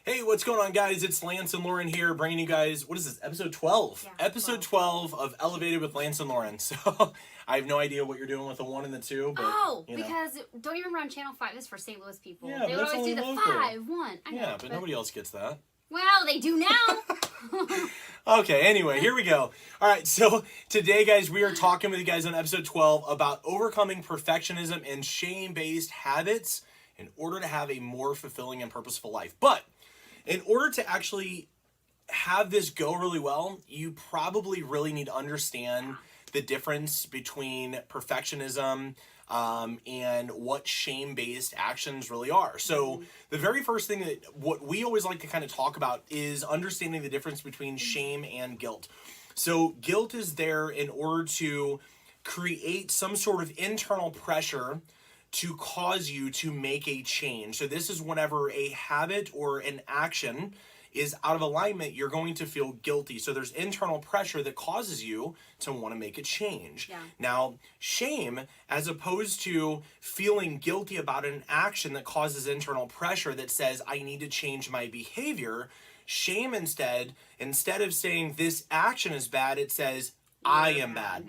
Hey, what's going on, guys? It's Lance and Lauren here, bringing you guys, what is this, episode 12? Yeah, Episode 12 of Elevated with Lance and Lauren. So, I have no idea what you're doing with the 1 and the 2, but, because don't you remember on Channel 5, this is for St. Louis people. Yeah, they but would that's always do only the local. 5, 1. I yeah, know, but nobody else gets that. Well, they do now. Okay, anyway, here we go. All right, so today, guys, we are talking with you guys on episode 12 about overcoming perfectionism and shame-based habits in order to have a more fulfilling and purposeful life. But in order to actually have this go really well, you probably really need to understand the difference between perfectionism and what shame-based actions really are. So the very first thing that what we always like to kind of talk about is understanding the difference between shame and guilt. So guilt is there in order to create some sort of internal pressure to cause you to make a change. So this is whenever a habit or an action is out of alignment, you're going to feel guilty. So there's internal pressure that causes you to want to make a change. Yeah. Now, shame, as opposed to feeling guilty about an action that causes internal pressure that says, I need to change my behavior, shame instead of saying this action is bad, it says, I am bad.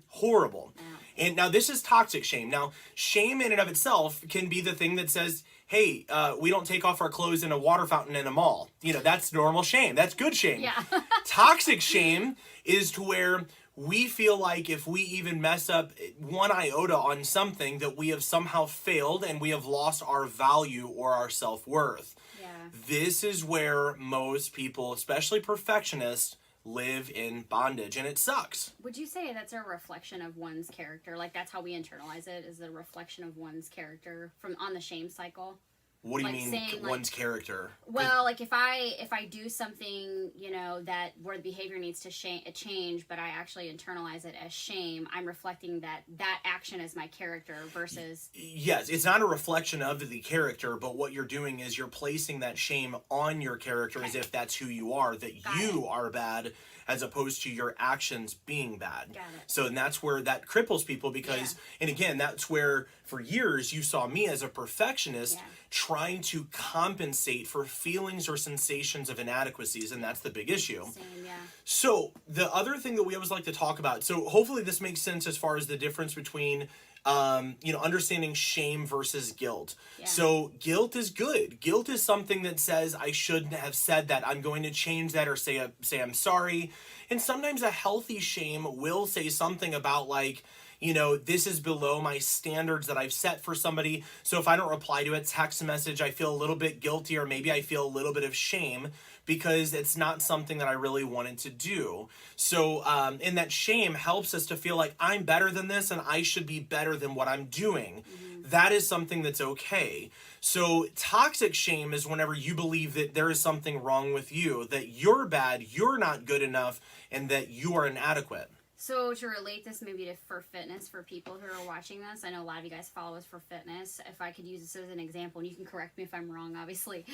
Horrible. Yeah. And now this is toxic shame. Now, shame in and of itself can be the thing that says, hey, we don't take off our clothes in a water fountain in a mall. You know, that's normal shame. That's good shame. Yeah. Toxic shame is to where we feel like if we even mess up one iota on something that we have somehow failed and we have lost our value or our self-worth. Yeah. This is where most people, especially perfectionists, live in bondage, and it sucks. Would you say that's a reflection of one's character? Like, that's how we internalize it, is a reflection of one's character from on the shame cycle? What do you Like mean saying, one's character? Well, like if I do something, you know, that where the behavior needs to change, but I actually internalize it as shame, I'm reflecting that action as my character versus... Yes, it's not a reflection of the character, but what you're doing is you're placing that shame on your character as if that's who you are, that you are bad, as opposed to your actions being bad. Got it. So and that's where that cripples people because, and again, that's where for years you saw me as a perfectionist trying to compensate for feelings or sensations of inadequacies, and that's the big issue. Same, yeah. So the other thing that we always like to talk about, so hopefully this makes sense as far as the difference between understanding shame versus guilt. Yeah. So guilt is good. Guilt is something that says I shouldn't have said that. I'm going to change that or say I'm sorry. And sometimes a healthy shame will say something about like, you know, this is below my standards that I've set for somebody. So if I don't reply to a text message, I feel a little bit guilty, or maybe I feel a little bit of shame because it's not something that I really wanted to do. So, and that shame helps us to feel like I'm better than this and I should be better than what I'm doing. That is something that's okay. So toxic shame is whenever you believe that there is something wrong with you, that you're bad, you're not good enough, and that you are inadequate. So to relate this maybe for fitness for people who are watching this, I know a lot of you guys follow us for fitness. If I could use this as an example, and you can correct me if I'm wrong, obviously,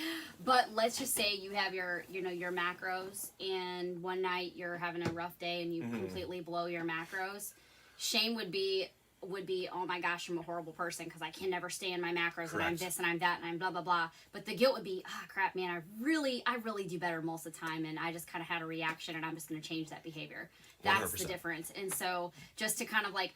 but let's just say you have your macros, and one night you're having a rough day and you completely blow your macros. Shame would be, oh my gosh, I'm a horrible person because I can never stay in my macros. Correct. And I'm this and I'm that and I'm blah blah blah. But the guilt would be, crap, man, I really do better most of the time, and I just kind of had a reaction and I'm just going to change that behavior. That's 100%. The difference. And so just to kind of like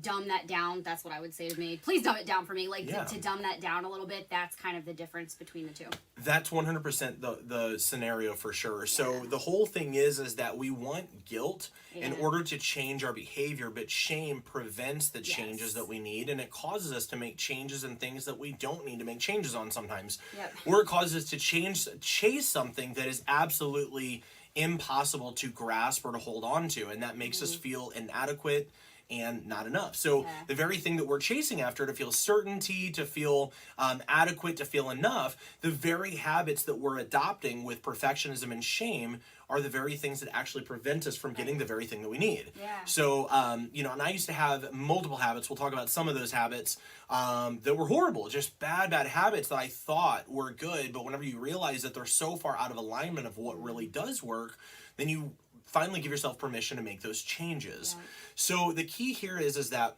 dumb that down, that's what I would say to me. Please dumb it down for me. Like to dumb that down a little bit, that's kind of the difference between the two. That's 100% the scenario for sure. So the whole thing is that we want guilt in order to change our behavior, but shame prevents the changes that we need, and it causes us to make changes in things that we don't need to make changes on sometimes. Or it causes us to chase something that is absolutely impossible to grasp or to hold on to, and that makes us feel inadequate and not enough. So the very thing that we're chasing after, to feel certainty, to feel adequate, to feel enough, the very habits that we're adopting with perfectionism and shame are the very things that actually prevent us from getting the very thing that we need. So, and I used to have multiple habits. We'll talk about some of those habits that were horrible, just bad habits that I thought were good. But whenever you realize that they're so far out of alignment of what really does work, then you finally give yourself permission to make those changes. So the key here is that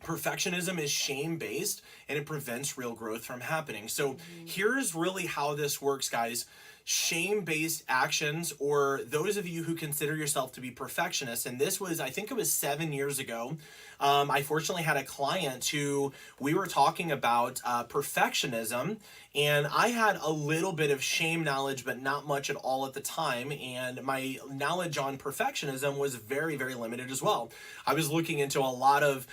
Perfectionism is shame-based and it prevents real growth from happening. So here's really how this works, guys. Shame-based actions, or those of you who consider yourself to be perfectionists, and this was, I think it was 7 years ago, I fortunately had a client who we were talking about perfectionism, and I had a little bit of shame knowledge, but not much at all at the time, and my knowledge on perfectionism was very, very limited as well. I was looking into a lot of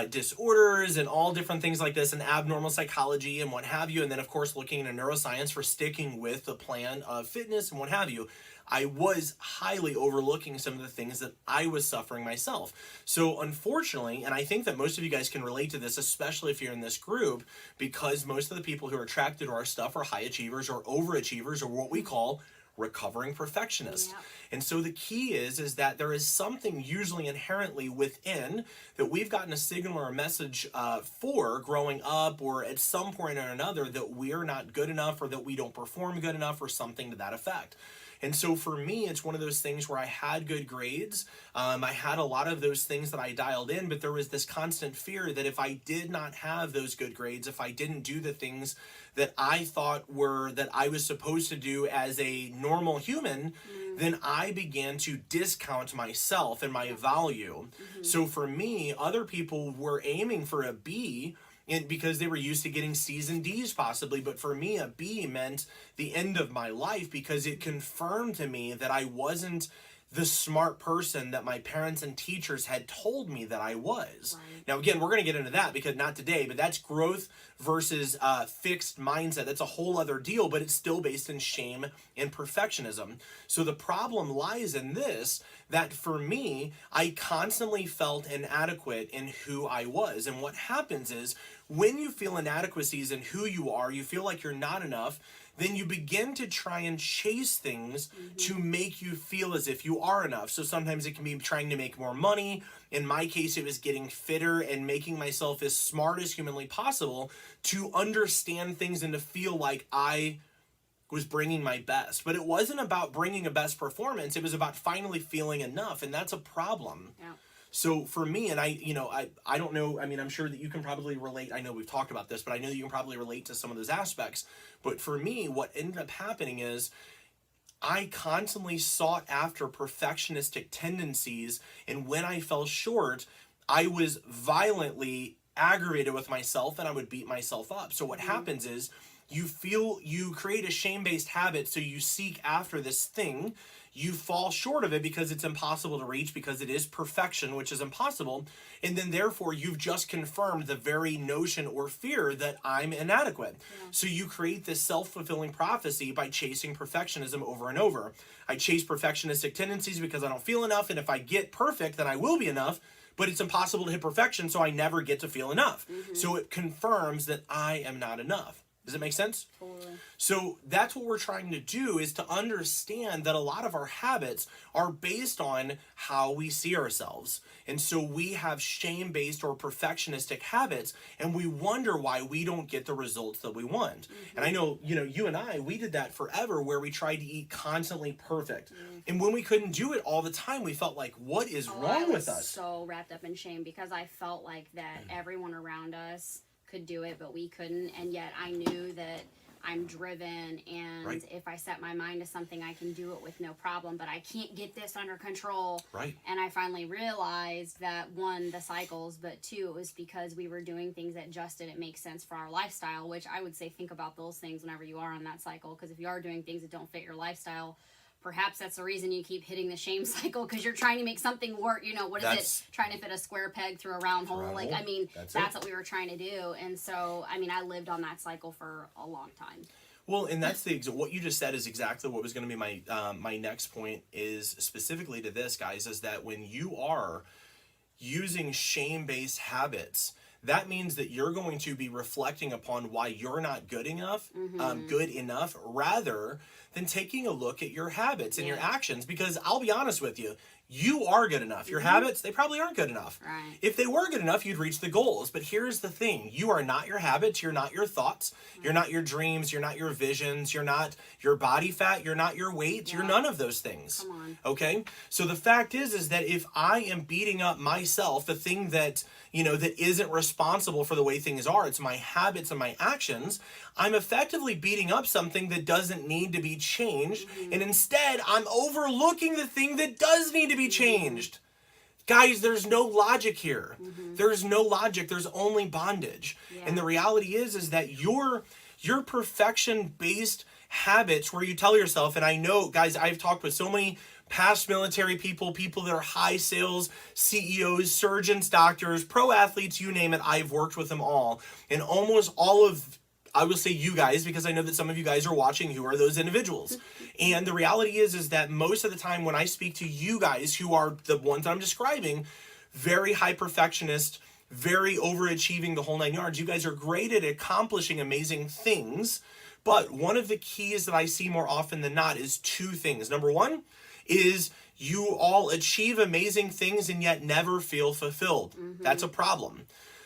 disorders and all different things like this, and abnormal psychology and what have you, and then of course looking into neuroscience for sticking with the plan of fitness and what have you. I was highly overlooking some of the things that I was suffering myself. So unfortunately, and I think that most of you guys can relate to this, especially if you're in this group, because most of the people who are attracted to our stuff are high achievers or overachievers, or what we call recovering perfectionists. Yeah. And so the key is that there is something usually inherently within that we've gotten a signal or a message for growing up, or at some point or another, that we're not good enough, or that we don't perform good enough, or something to that effect. And so for me, it's one of those things where I had good grades. I had a lot of those things that I dialed in, but there was this constant fear that if I did not have those good grades, if I didn't do the things that I thought were that I was supposed to do as a normal human, then I began to discount myself and my value. So for me, other people were aiming for a B, and because they were used to getting C's and D's possibly, but for me a B meant the end of my life, because it confirmed to me that I wasn't the smart person that my parents and teachers had told me that I was. Right. Now again, we're going to get into that, because not today, but that's growth versus fixed mindset. That's a whole other deal, but it's still based in shame and perfectionism. So the problem lies in this, that for me, I constantly felt inadequate in who I was. And what happens is, when you feel inadequacies in who you are, you feel like you're not enough, then you begin to try and chase things to make you feel as if you are enough. So sometimes it can be trying to make more money. In my case, it was getting fitter and making myself as smart as humanly possible to understand things and to feel like I was bringing my best. But it wasn't about bringing a best performance. It was about finally feeling enough, and that's a problem. Yeah. So for me, and I don't know, I mean, I'm sure that you can probably relate. I know we've talked about this, but I know that you can probably relate to some of those aspects. But for me, what ended up happening is I constantly sought after perfectionistic tendencies, and when I fell short, I was violently aggravated with myself, and I would beat myself up. So what happens is, you create a shame-based habit, so you seek after this thing. You fall short of it because it's impossible to reach, because it is perfection, which is impossible. And then therefore you've just confirmed the very notion or fear that I'm inadequate. Yeah. So you create this self-fulfilling prophecy by chasing perfectionism over and over. I chase perfectionistic tendencies because I don't feel enough, and if I get perfect, then I will be enough. But it's impossible to hit perfection, so I never get to feel enough. So it confirms that I am not enough. Does it make sense? Totally. So that's what we're trying to do, is to understand that a lot of our habits are based on how we see ourselves. And so we have shame-based or perfectionistic habits, and we wonder why we don't get the results that we want. And I know, you and I, we did that forever, where we tried to eat constantly perfect. And when we couldn't do it all the time, we felt like, what is wrong with us? I was so wrapped up in shame, because I felt like that everyone around us could do it, but we couldn't. And yet I knew that I'm driven, and Right. if I set my mind to something, I can do it with no problem, but I can't get this under control. Right. And I finally realized that, one, the cycles, but two, it was because we were doing things that just didn't make sense for our lifestyle, which I would say think about those things whenever you are on that cycle, because if you are doing things that don't fit your lifestyle, perhaps that's the reason you keep hitting the shame cycle, because you're trying to make something work. What is it? Trying to fit a square peg through a round hole. That's what we were trying to do. And so, I lived on that cycle for a long time. Well, and that's what you just said is exactly what was going to be my next point, is specifically to this, guys, is that when you are using shame-based habits, that means that you're going to be reflecting upon why you're not good enough, rather than taking a look at your habits and your actions. Because I'll be honest with you, you are good enough. Your habits, they probably aren't good enough. Right. If they were good enough, you'd reach the goals. But here's the thing. You are not your habits. You're not your thoughts. You're not your dreams. You're not your visions. You're not your body fat. You're not your weight. You're none of those things. Come on. Okay? So the fact is that if I am beating up myself, the thing that, that isn't responsible for the way things are, it's my habits and my actions, I'm effectively beating up something that doesn't need to be changed. And instead, I'm overlooking the thing that does need to be changed. Guys, there's no logic here. There's no logic. There's only bondage. And the reality is that your perfection-based habits where you tell yourself, and I know, guys, I've talked with so many past military people that are high sales, CEOs, surgeons, doctors, pro athletes, you name it, I've worked with them all. And almost all of, I will say you guys, because I know that some of you guys are watching who are those individuals. And the reality is that most of the time when I speak to you guys who are the ones I'm describing, very high perfectionist, very overachieving, the whole 9 yards, you guys are great at accomplishing amazing things. But one of the keys that I see more often than not is two things. Number one is you all achieve amazing things and yet never feel fulfilled. That's a problem.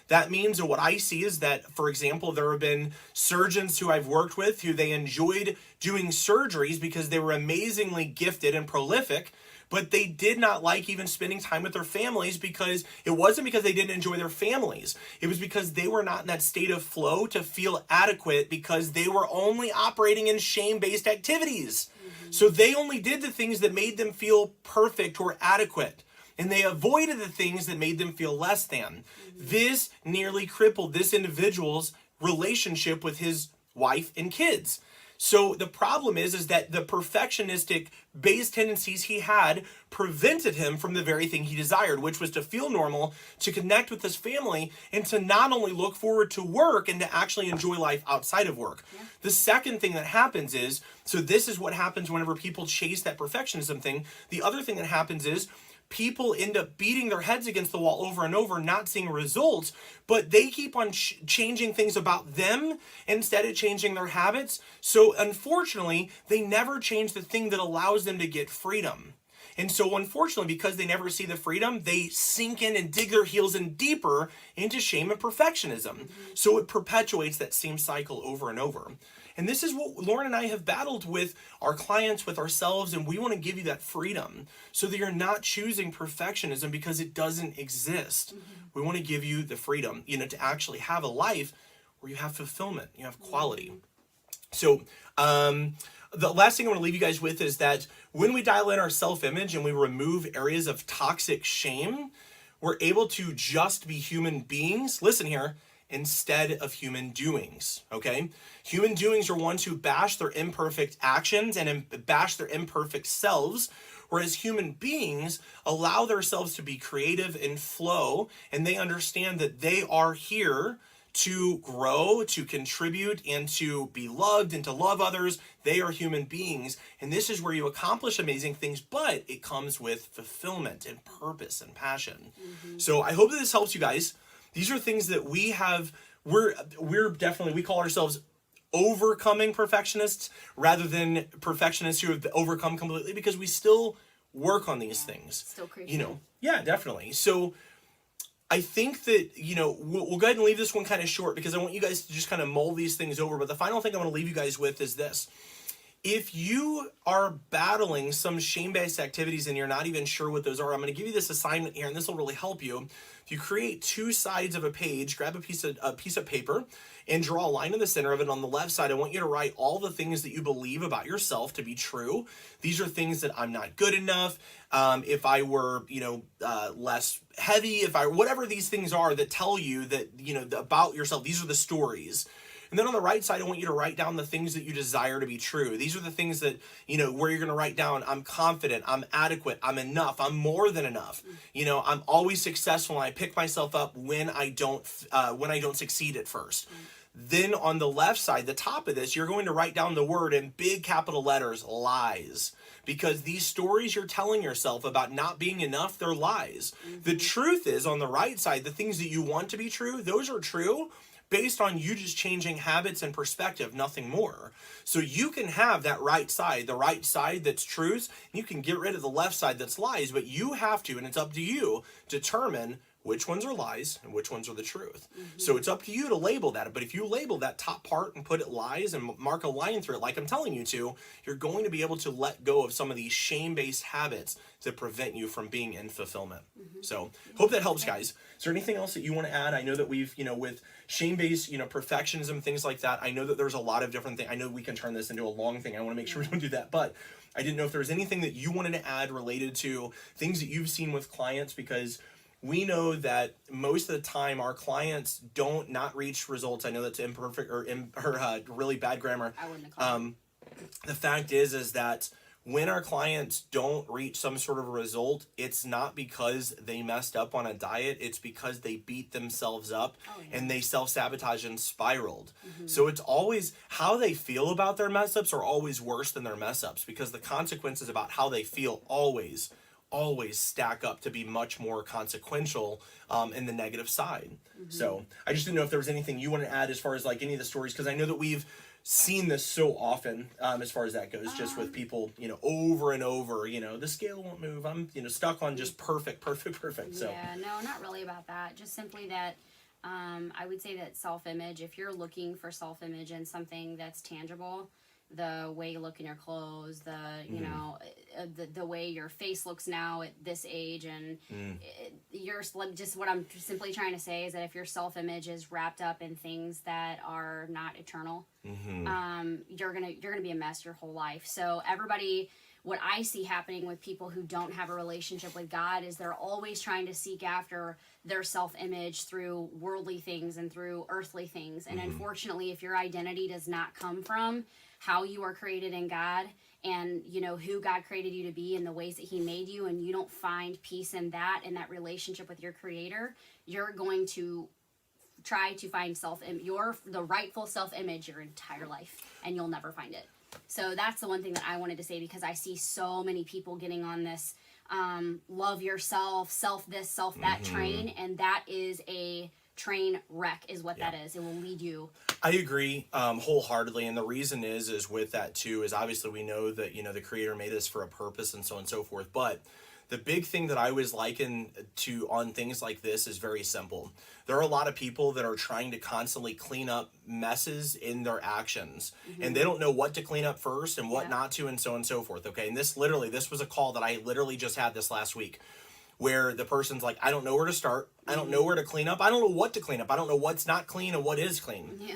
That means that what I see is that, for example, there have been surgeons who I've worked with who they enjoyed doing surgeries because they were amazingly gifted and prolific, but they did not like even spending time with their families because it wasn't because they didn't enjoy their families. It was because they were not in that state of flow to feel adequate because they were only operating in shame-based activities. So they only did the things that made them feel perfect or adequate. And they avoided the things that made them feel less than. This nearly crippled this individual's relationship with his wife and kids. So the problem is that the perfectionistic base tendencies he had prevented him from the very thing he desired, which was to feel normal, to connect with his family, and to not only look forward to work and to actually enjoy life outside of work. The second thing that happens is, so this is what happens whenever people chase that perfectionism thing. The other thing that happens is people end up beating their heads against the wall over and over, not seeing results, but they keep on changing things about them instead of changing their habits. So unfortunately, they never change the thing that allows them to get freedom. And so unfortunately, because they never see the freedom, they sink in and dig their heels in deeper into shame and perfectionism. So it perpetuates that same cycle over and over. And this is what Lauren and I have battled with our clients, with ourselves, and we want to give you that freedom so that you're not choosing perfectionism because it doesn't exist. We want to give you the freedom, to actually have a life where you have fulfillment, you have quality. So the last thing I want to leave you guys with is that when we dial in our self-image and we remove areas of toxic shame, we're able to just be human beings. Listen here. Instead of human doings, okay? Human doings are ones who bash their imperfect actions and bash their imperfect selves, whereas human beings allow themselves to be creative and flow, and they understand that they are here to grow, to contribute, and to be loved and to love others. They are human beings, and this is where you accomplish amazing things, but it comes with fulfillment and purpose and passion. So I hope that this helps you guys. These are things that we have, we're definitely, we call ourselves overcoming perfectionists rather than perfectionists who have overcome completely, because we still work on these things. Still crucial. Yeah, definitely. So I think that, we'll go ahead and leave this one kind of short because I want you guys to just kind of mull these things over. But the final thing I want to leave you guys with is this. If you are battling some shame-based activities and you're not even sure what those are, I'm going to give you this assignment here, and this will really help you. If you create two sides of a page, grab a piece of paper and draw a line in the center of it. On the left side, I want you to write all the things that you believe about yourself to be true. These are things that I'm not good enough. If I were, less heavy, whatever these things are that tell you that, about yourself, these are the stories. And then on the right side, I want you to write down the things that you desire to be true. These are the things that, where you're going to write down, I'm confident, I'm adequate, I'm enough, I'm more than enough. I'm always successful, and I pick myself up when I don't succeed at first. Then on the left side, the top of this, you're going to write down the word in big capital letters, lies. Because these stories you're telling yourself about not being enough, they're lies. The truth is, on the right side, the things that you want to be true, those are true. based on you just changing habits and perspective, nothing more. So you can have that right side, the right side that's truths, and you can get rid of the left side that's lies, but you have to, and it's up to you, determine which ones are lies and which ones are the truth. So it's up to you to label that. But if you label that top part and put it lies and mark a line through it like I'm telling you to, you're going to be able to let go of some of these shame-based habits that prevent you from being in fulfillment. So hope that helps, guys. Is there anything else that you want to add? I know that we've, with shame-based, perfectionism, things like that, I know that there's a lot of different things. I know we can turn this into a long thing. I want to make sure we don't do that. But I didn't know if there was anything that you wanted to add related to things that you've seen with clients, because we know that most of the time our clients don't not reach results. I know that's imperfect or really bad grammar. I wouldn't have called The fact is that when our clients don't reach some sort of result, it's not because they messed up on a diet. It's because they beat themselves up and they self-sabotage and spiraled. So it's always how they feel about their mess ups are always worse than their mess ups, because the consequences about how they feel always stack up to be much more consequential in the negative side. So I just didn't know if there was anything you want to add as far as like any of the stories, because I know that we've seen this so often as far as that goes, just with people, over and over, the scale won't move. I'm, stuck on just perfect. So yeah, no, not really about that. Just simply that I would say that self-image, if you're looking for self-image in something that's tangible, the way you look in your clothes, the way your face looks now at this age, and you're just what I'm simply trying to say is that if your self-image is wrapped up in things that are not eternal, you're gonna be a mess your whole life. So everybody, what I see happening with people who don't have a relationship with God is they're always trying to seek after their self-image through worldly things and through earthly things. And unfortunately, if your identity does not come from how you are created in God and who God created you to be and the ways that he made you, and you don't find peace in that relationship with your creator, you're going to try to find the rightful self-image your entire life, and you'll never find it. So that's the one thing that I wanted to say, because I see so many people getting on this love yourself, self this, self that train, and that is a train wreck is what that is. It will lead you. I agree wholeheartedly, and the reason is with that too is obviously we know that the Creator made us for a purpose and so on and so forth. But the big thing that I always liken to on things like this is very simple. There are a lot of people that are trying to constantly clean up messes in their actions, and they don't know what to clean up first and what not to, and so on and so forth. Okay, and this was a call that I literally just had this last week, where the person's like, I don't know where to start. I don't know where to clean up. I don't know what to clean up. I don't know what's not clean and what is clean. Yeah.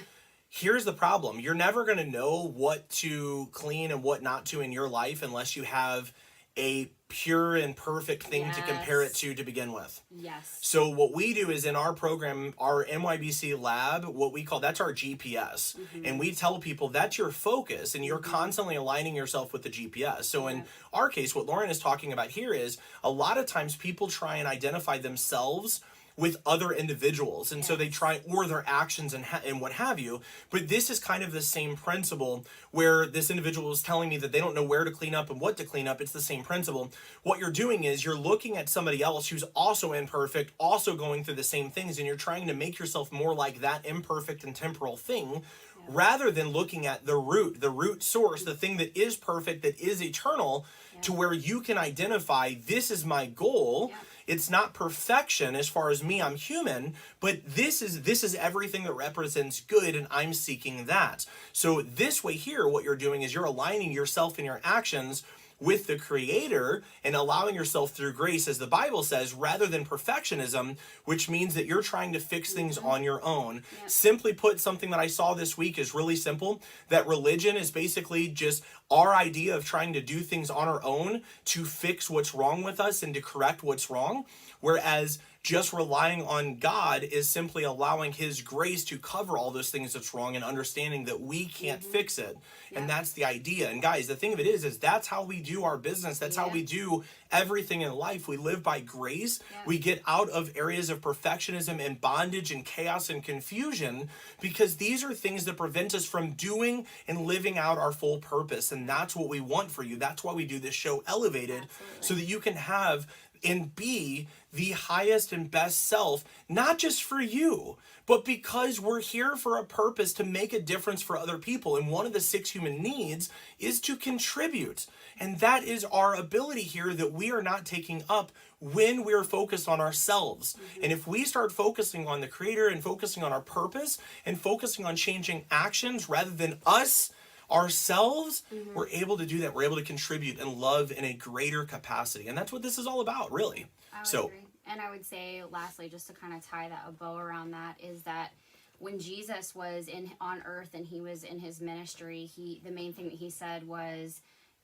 Here's the problem. You're never going to know what to clean and what not to in your life unless you have a pure and perfect thing to compare it to begin with. Yes. So what we do is in our program, our NYBC lab, what we call, that's our GPS. And we tell people that's your focus, and you're constantly aligning yourself with the GPS. So in our case, what Lauren is talking about here is a lot of times people try and identify themselves with other individuals, and so they try, or their actions and what have you. But this is kind of the same principle, where this individual is telling me that they don't know where to clean up and what to clean up. It's the same principle. What you're doing is you're looking at somebody else who's also imperfect, also going through the same things, and you're trying to make yourself more like that imperfect and temporal thing, rather than looking at the root source, the thing that is perfect, that is eternal, to where you can identify, this is my goal. It's not perfection as far as me, I'm human, but this is everything that represents good, and I'm seeking that. So this way here, what you're doing is you're aligning yourself and your actions with the Creator and allowing yourself through grace, as the Bible says, rather than perfectionism, which means that you're trying to fix things on your own. Simply put, something that I saw this week is really simple, that religion is basically just our idea of trying to do things on our own to fix what's wrong with us and to correct what's wrong, whereas just relying on God is simply allowing His grace to cover all those things that's wrong and understanding that we can't fix it. And that's the idea. And guys, the thing of it is that's how we do our business. That's how we do everything in life. We live by grace. We get out of areas of perfectionism and bondage and chaos and confusion, because these are things that prevent us from doing and living out our full purpose. And that's what we want for you. That's why we do this show Elevated, so that you can have and be the highest and best self, not just for you, but because we're here for a purpose to make a difference for other people. And one of the 6 human needs is to contribute. And that is our ability here that we are not taking up when we're focused on ourselves. And if we start focusing on the Creator and focusing on our purpose and focusing on changing actions rather than us, ourselves, we're able to do that. We're able to contribute and love in a greater capacity. And that's what this is all about, really. I would agree. And I would say, lastly, just to kind of tie that a bow around that, is that when Jesus was on earth and he was in his ministry, the main thing that he said was,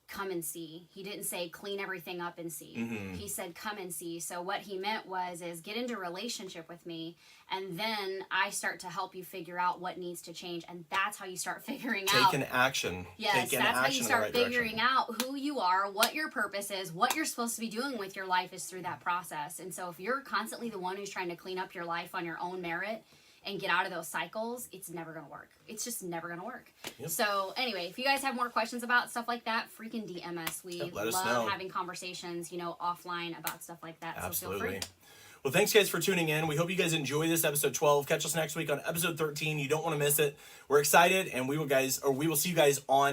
come and see. He didn't say clean everything up and see. He said come and see. So what he meant is get into relationship with me, and then I start to help you figure out what needs to change, and that's how you start figuring out. Take an action. Yes, that's how you start figuring out who you are, what your purpose is, what you're supposed to be doing with your life is through that process. And so if you're constantly the one who's trying to clean up your life on your own merit and get out of those cycles, it's never going to work. It's just never going to work. Yep. So anyway, if you guys have more questions about stuff like that, freaking DM us. We love having conversations, offline about stuff like that. Absolutely. So feel free. Well, thanks guys for tuning in. We hope you guys enjoy this episode 12. Catch us next week on episode 13. You don't want to miss it. We're excited, and we will see you guys on